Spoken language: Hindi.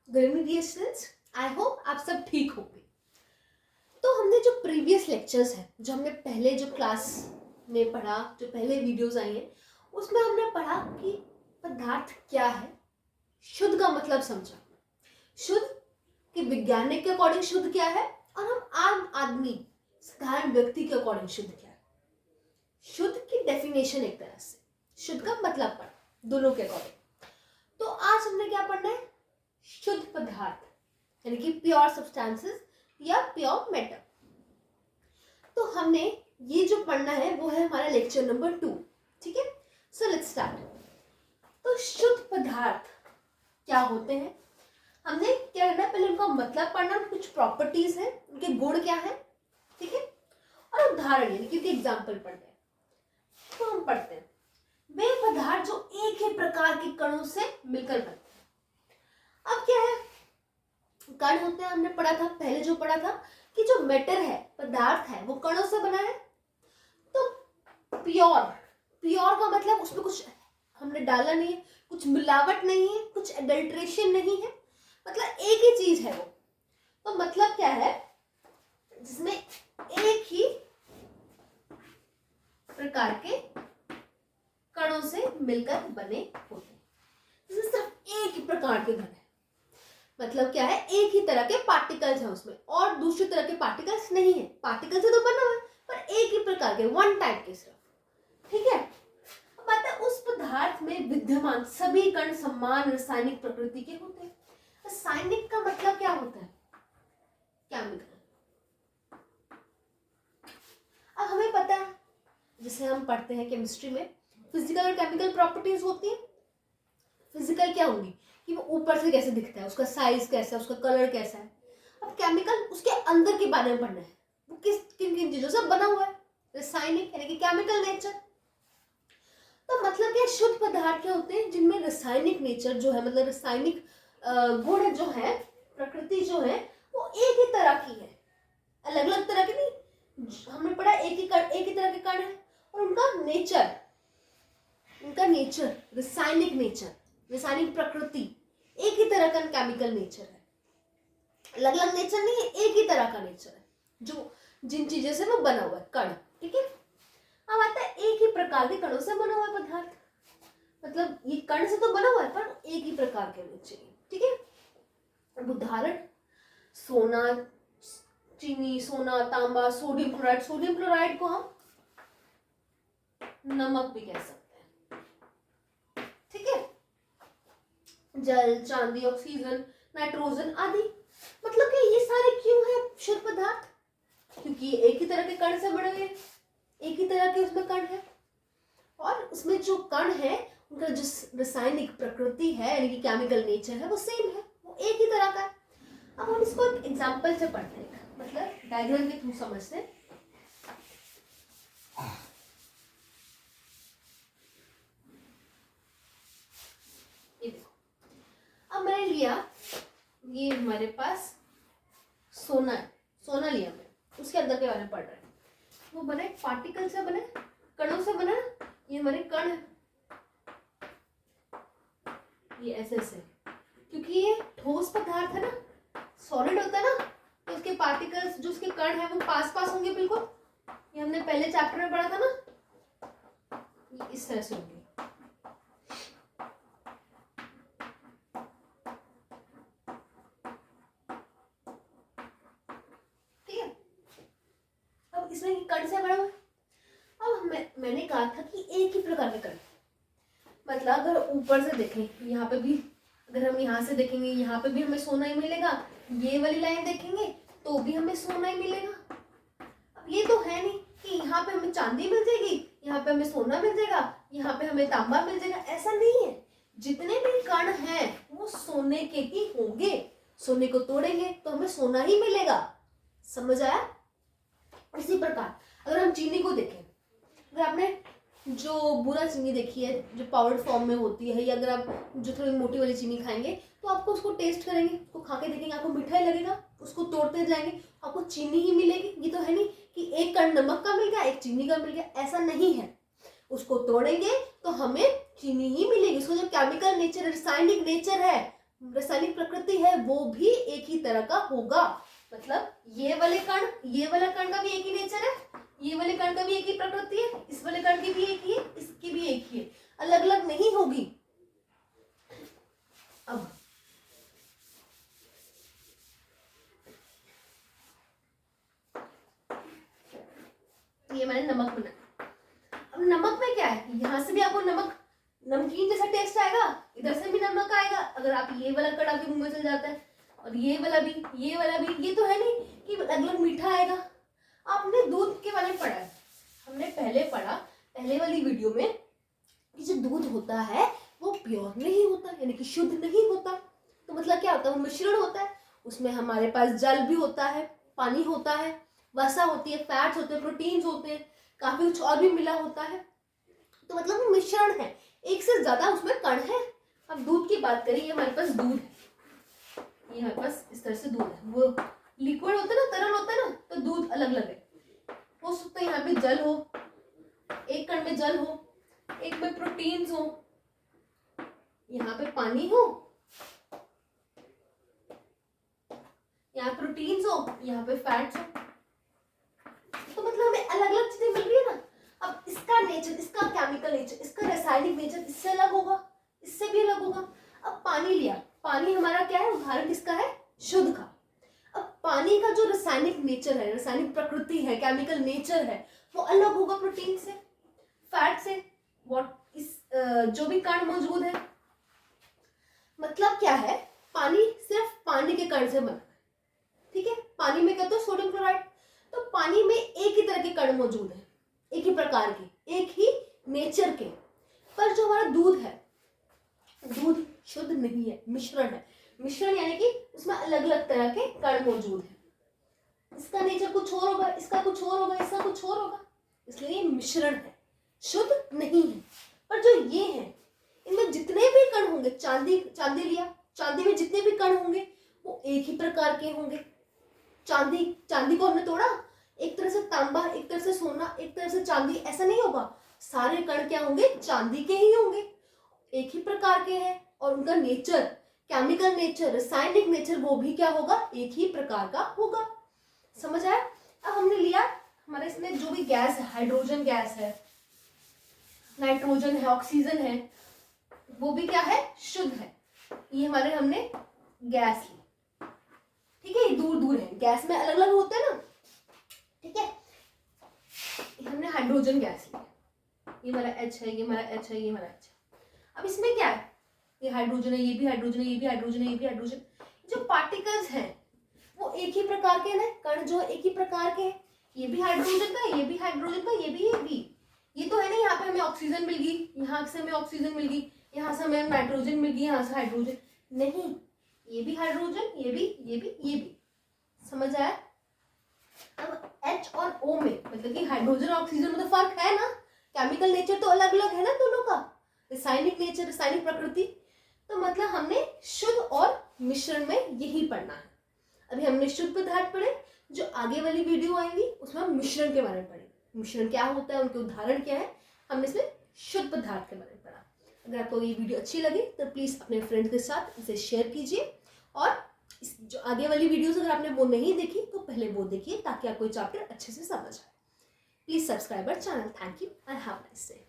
Good evening dear students, I hope आप सब ठीक होंगे। तो हमने जो प्रीवियस लेक्चर्स हैं, जो हमने पहले जो क्लास में पढ़ा, जो पहले वीडियोस आई हैं, उसमें हमने पढ़ा कि पदार्थ क्या है, शुद्ध का मतलब समझा, शुद्ध कि वैज्ञानिक के अकॉर्डिंग शुद्ध क्या है और हम आम आदमी साधारण व्यक्ति के अकॉर्डिंग शुद्ध क्या है, शुद्ध की डेफिनेशन एक तरह से, शुद्ध का मतलब पढ़ा दोनों के अकॉर्डिंग। तो आज हमने क्या पढ़ना है, शुद्ध पदार्थ यानी कि प्योर सब्सटेंसेस या प्योर मैटर। तो हमने ये जो पढ़ना है वो है हमारा लेक्चर नंबर 2, ठीक है। So let's start. तो शुद्ध पदार्थ क्या होते हैं, हमने क्या करना है, पहले उनका मतलब पढ़ना, कुछ प्रॉपर्टीज है, उनके गुण क्या है, ठीक है, और उदाहरण यानी कि एग्जाम्पल पढ़ते हैं। तो हम पढ़ते हैं वे पदार्थ जो एक ही प्रकार के कणों से मिलकर बनते हैं। अब क्या है, कण होते हैं, हमने पढ़ा था पहले, जो पढ़ा था कि जो मैटर है, पदार्थ है, वो कणों से बना है। तो प्योर, प्योर का मतलब उसमें कुछ हमने डाला नहीं है, कुछ मिलावट नहीं है, कुछ एडल्ट्रेशन नहीं है, मतलब एक ही चीज है वो। तो मतलब क्या है, जिसमें एक ही प्रकार के कणों से मिलकर बने होते हैं, जिसमें सिर्फ एक ही प्रकार के कण है। मतलब क्या है, एक ही तरह के पार्टिकल्स हैं उसमें और दूसरी तरह के पार्टिकल्स नहीं है। पार्टिकल से तो बना हुआ है पर एक ही प्रकार के, वन टाइप के सिर्फ, ठीक है। अब बात है उस पदार्थ में विद्यमान सभी कण समान रासायनिक प्रकृति के होते हैं। रासायनिक का मतलब क्या होता है, केमिकल। अब हमें पता है, जैसे हम पढ़ते हैं केमिस्ट्री में, फिजिकल और केमिकल प्रॉपर्टीज होती है। फिजिकल क्या होगी कि वो ऊपर से कैसे दिखता है, उसका साइज कैसा है, उसका कलर कैसा है। अब केमिकल उसके अंदर के बारे में पढ़ना है, वो किस किन किन चीजों से बना हुआ है, रासायनिक यानी कि केमिकल नेचर। तो मतलब क्या, शुद्ध पदार्थ क्या होते हैं जिनमें रासायनिक नेचर जो है, मतलब रासायनिक गुण जो है, प्रकृति जो है, वो एक ही तरह की है, अलग अलग तरह की नहीं। हमने पढ़ा एक ही तरह के कण है और उनका नेचर, रासायनिक नेचर, रासायनिक प्रकृति एक ही तरह का केमिकल नेचर है, अलग अलग नेचर नहीं है, एक ही तरह का नेचर है जो जिन चीजों से वो बना हुआ है, कण, ठीक है। अब आता है एक ही प्रकार के कणों से बना हुआ है पदार्थ, मतलब ये कण से तो बना हुआ है पर एक ही प्रकार के होने चाहिए, ठीक है। अब उदाहरण, सोना, चीनी, सोना, तांबा, सोडियम क्लोराइड। सोडियम क्लोराइड को हम नमक भी कह सकते हैं, ठीक है। जल, चांदी, ऑक्सीजन, नाइट्रोजन आदि। मतलब कि ये सारे क्यों है शुद्ध पदार्थ, क्योंकि एक ही तरह के कण से बने हुए, एक ही तरह के उसमें कण है और उसमें जो कण है उनका जो रासायनिक प्रकृति है यानी कि केमिकल नेचर है वो सेम है, वो एक ही तरह का है। अब हम इसको एक एग्जांपल से पढ़ते हैं, मतलब डायग्राम के थ्रू समझते हैं। ये देखो, अब मैंने लिया, ये हमारे पास सोना है, सोना लिया मैं, उसके अंदर के बारे में पढ़ रहे हैं। वो बना एक पार्टिकल से बना, कणों से बना, ये हमारे कण है, ये ऐसे ऐसे, क्योंकि ये ठोस पदार्थ है ना, सॉलिड होता है ना, तो उसके पार्टिकल्स जो उसके कण है वो पास पास होंगे बिल्कुल। ये हमने पहले चैप्टर में पढ़ा था ना, ये इस तरह से होंगे, ठीक है। अब इसमें कण से बना हुआ है। अब मैंने कहा था कि एक ही प्रकार के कण, मतलब अगर ऊपर से देखें, यहाँ पे भी अगर हम यहाँ से देखेंगे, यहाँ पे भी हमें सोना ही मिलेगा, ये वाली लाइन देखेंगे तो भी हमें सोना ही मिलेगा। अब ये तो है नहीं कि यहाँ पे हमें चांदी मिल जाएगी, यहाँ पे हमें सोना मिल जाएगा, यहाँ पे हमें तांबा मिल जाएगा, ऐसा नहीं है। जितने भी कण हैं वो सोने के ही होंगे, सोने को तोड़ेंगे तो हमें सोना ही मिलेगा, समझ आया। इसी प्रकार अगर हम चीनी को देखें, अगर आपने जो बुरा चीनी देखी है जो पाउडर फॉर्म में होती है, या अगर आप जो थोड़ी मोटी वाली चीनी खाएंगे तो आपको उसको टेस्ट करेंगे, उसको खा के देखेंगे, आपको मीठा ही लगेगा, उसको तोड़ते जाएंगे आपको चीनी ही मिलेगी। ये तो है नहीं कि एक कण नमक का मिल गया, एक चीनी का मिल गया, ऐसा नहीं है। उसको तोड़ेंगे तो हमें चीनी ही मिलेगी, उसका जो केमिकल नेचर, रासायनिक नेचर है रासायनिक प्रकृति है वो भी एक ही तरह का होगा। मतलब ये वाला कण का भी एक ही नेचर है, ये वाले कण का भी एक ही प्रकृति है, इस वाले कण की भी एक ही है, इसकी भी एक ही है, अलग अलग नहीं होगी। अब ये मैंने नमक बनाया। अब नमक में क्या है, यहां से भी आपको नमक नमकीन जैसा टेस्ट आएगा, इधर से भी नमक आएगा। अगर आप ये वाला कड़ा के मुंह में चल जाता है और ये वाला भी, ये तो है नहीं कि अलग अलग मीठा आएगा। आपने दूध के बारे में पढ़ा है, हमने पहले पढ़ा पहले वाली वीडियो में कि जो दूध होता है वो प्योर नहीं होता, यानी कि शुद्ध नहीं होता। तो मतलब क्या होता है, वो मिश्रण होता है, उसमें हमारे पास जल भी होता है, पानी होता है, वसा होती है, फैट्स होते हैं, प्रोटीन्स होते हैं, काफी कुछ और भी मिला होता है। तो मतलब वो मिश्रण है, एक से ज्यादा उसमें कण है। अब दूध की बात करें, ये हमारे पास दूध है, ये हमारे पास इस तरह से दूध है, वो लिक्विड होता है ना, तरल होता है ना, तो दूध अलग अलग है। हो सकता है यहाँ पे जल हो, एक कण में जल हो, एक में प्रोटीन्स हो, यहाँ पे पानी हो, यहाँ प्रोटीन्स हो, यहाँ पे फैट्स हो। तो मतलब हमें अलग अलग चीजें मिल रही है ना। अब इसका नेचर, इसका केमिकल नेचर, इसका रासायनिक नेचर इससे अलग होगा, इससे भी अलग होगा। अब पानी लिया, पानी हमारा क्या है, उदाहरण किसका है, शुद्ध का। अब पानी का जो रासायनिक नेचर है, रासायनिक प्रकृति है, केमिकल नेचर है, वो अलग होगा प्रोटीन से, फैट से, जो भी कण मौजूद है। मतलब क्या है, पानी सिर्फ पानी के कण से बना है, ठीक है। पानी में क्या होता है, सोडियम क्लोराइड। तो पानी में एक ही तरह के कण मौजूद है, एक ही प्रकार के, एक ही नेचर के। पर जो हमारा दूध है, दूध शुद्ध नहीं है, मिश्रण है। मिश्रण यानी कि उसमें अलग अलग तरह के कण मौजूद है, इसका नेचर कुछ और होगा, इसका कुछ और होगा, इसका कुछ और होगा, इसलिए ये मिश्रण है, शुद्ध नहीं है। पर जो ये है, इनमें जितने भी कण होंगे, चांदी लिया, चांदी में जितने भी कण होंगे वो एक ही प्रकार के होंगे। चांदी को हमने तोड़ा, एक तरह से तांबा, एक तरह से सोना, एक तरह से चांदी, ऐसा नहीं होगा। सारे कण क्या होंगे, चांदी के ही होंगे, एक ही प्रकार के हैं, और उनका नेचर, केमिकल नेचर, रासायनिक नेचर, वो भी क्या होगा, एक ही प्रकार का होगा। समझ आया। अब हमने लिया हमारे इसमें जो भी गैस है, हाइड्रोजन गैस है, नाइट्रोजन है, ऑक्सीजन है, वो भी क्या है, शुद्ध है। ये हमारे हमने गैस ली, ठीक है, ये दूर दूर है, गैस में अलग अलग होते हैं ना, ठीक है। हमने हाइड्रोजन गैस ली, ये हमारा H है, ये हमारा H है, ये हमारा H है। अब इसमें क्या है, ये हाइड्रोजन है, ये भी हाइड्रोजन है, ये भी हाइड्रोजन है, ये भी हाइड्रोजन। जो पार्टिकल्स हैं वो एक ही प्रकार के हैं, कण जो एक ही प्रकार के हैं, ये भी हाइड्रोजन का, ये भी हाइड्रोजन का, ये भी। ये तो है ना, यहाँ पे हमें ऑक्सीजन मिल गई, यहाँ से हमें ऑक्सीजन मिल गई, यहाँ से हमें नाइट्रोजन मिल गई, यहाँ से हाइड्रोजन नहीं, ये भी हाइड्रोजन, ये भी। समझ आया। अब H और O में मतलब कि हाइड्रोजन और ऑक्सीजन में तो फर्क है ना, केमिकल नेचर तो अलग अलग है ना दोनों का, रासायनिक नेचर, रासायनिक प्रकृति। तो मतलब हमने शुद्ध और मिश्रण में यही पढ़ना है। अभी हमने शुद्ध पदार्थ पढ़े, जो आगे वाली वीडियो आएंगी उसमें हम मिश्रण के बारे में पढ़ेंगे, मिश्रण क्या होता है, उनके उदाहरण क्या है, हमने इसमें शुद्ध पदार्थ के बारे में पढ़ा। अगर आपको ये वीडियो अच्छी लगी तो प्लीज़ अपने फ्रेंड के साथ इसे शेयर कीजिए, और जो आगे वाली वीडियोस अगर आपने वो नहीं देखी तो पहले वो देखिए, ताकि आपको ये चैप्टर अच्छे से समझ आए। Please subscribe our channel. Thank you and have a nice day.